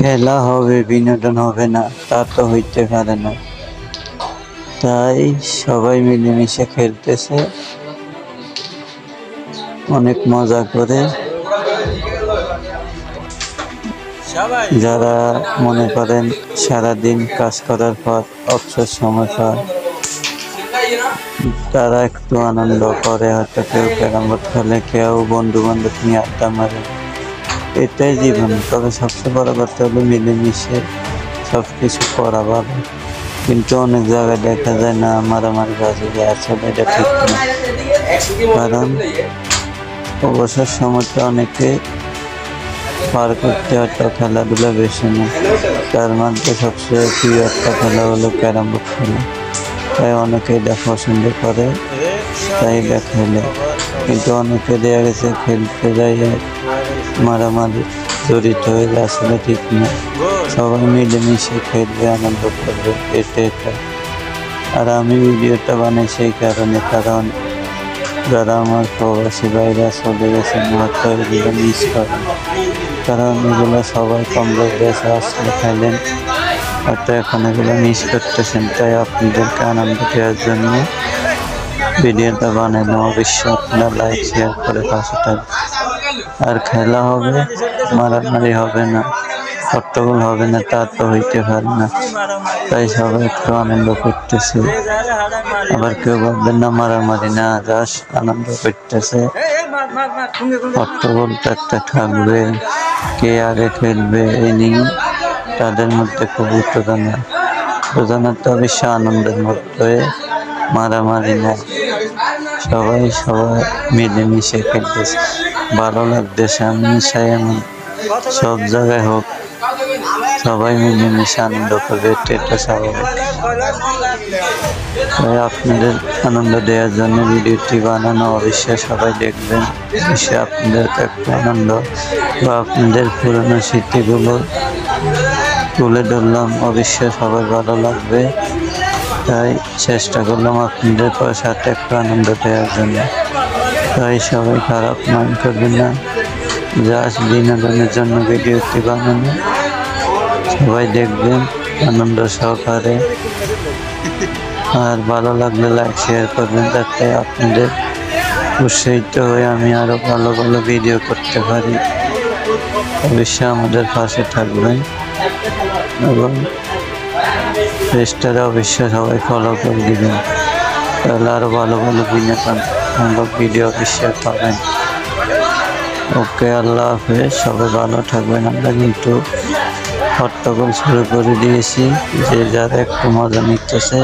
খেলা হবে বিনোদন হবে না তা তো হইতে পারে না। তাই সবাই মিলেমিশে খেলতেছে, অনেক মজা করে। যারা মনে করেন সারাদিন কাজ করার পর অবসর সময় পায়, তারা একটু আনন্দ করে, হয়তো কেউ ক্যারাম বোর্ড খেলে, কেউ বন্ধু বান্ধব নিয়ে আড্ডা মারে। এটাই জীবন। তবে সবচেয়ে বড় কথা হলো মিলেমিশে সব কিছু করা ভালো। কিন্তু অনেক জায়গায় দেখা যায় না, মারামারি বাজি আসলে এটা ঠিক না। কারণ অবসর সময়টা অনেকে পার করতে হয়তো খেলাধুলা বেশি না, তার মধ্যে সবচেয়ে প্রিয় একটা খেলা হলো ক্যারাম বোর্ড খেলা। তাই অনেকে এটা পছন্দ করে, তাই এটা খেলে। কিন্তু অনেকে দেখা গেছে খেলতে যাইয়ে মারামারি জড়িত হয়ে আসলে ঠিক না। সবাই মিলেমিশে খেলবে, আনন্দ করবে, এটা। আর আমি ভিডিওটা বানাই সেই কারণে, কারণ যারা আমার প্রবাসী বাইরে চলে গেছে হয়তো এগুলো মিস করে, কারণ এগুলো সবাই কম বয়সে আসলে খেলেন, হয়তো এখন এগুলো মিস করতেছেন। তাই আপনাদেরকে আনন্দ দেওয়ার জন্য ভিডিওটা বানানো। অবশ্যই আপনারা লাইক শেয়ার করে পাশে থাকবেন। আর খেলা হবে, মারামারি হবে না, হট্টগোল হবে না তা তো হইতে পারে না। তাই সবাই একটু আনন্দ করতেছে। আবার কেউ ভাববেন না মারামারি না, জাস্ট আনন্দ করতেছে। হট্টগোলটা একটা থাকবে, কে আগে খেলবে এই নিয়ে তাদের মধ্যে খুব উত্তেজনাটা অবশ্য আনন্দের মধ্যে, মারামারি না। সবাই মিলেমিশে খেলতেছে, ভালো লাগতেছে। আমি চাই এমন সব জায়গায় হোক, সবাই মিলেমিশে আনন্দ করবে, এটা স্বাভাবিক। তাই আপনাদের আনন্দ দেওয়ার জন্য ভিডিওটি বানানো। অবশ্যই সবাই দেখবেন, অবশ্যই আপনাদের একটা আনন্দ বা আপনাদের পুরনো স্মৃতিগুলো তুলে ধরলাম। অবশ্যই সবার ভালো লাগবে, তাই চেষ্টা করলাম আপনাদের সাথে একটু আনন্দ দেওয়ার জন্য। তাই সবাই খারাপ মনে করবেন না, জাস্ট বিনোদনের জন্য ভিডিওটি বানানো। সবাই দেখবেন আনন্দ সহকারে। আর ভালো লাগলে লাইক শেয়ার করবেন, যাতে আপনাদের উৎসাহিত হয়ে আমি আরো ভালো ভালো ভিডিও করতে পারি। অবশ্যই আমাদের পাশে থাকবেন এবং পেজটারে অবশ্যই সবাই ফলো করে দিবেন, তাহলে আরো ভালো ভালো বিনোদনমূলক ভিডিও অবশ্যই পাবেন। ওকে, আল্লাহ হাফেজ, সবাই ভালো থাকবেন। আমরা কিন্তু হট্টগোল শুরু করে দিয়েছি, যে যারা একটু মজা নিতেছে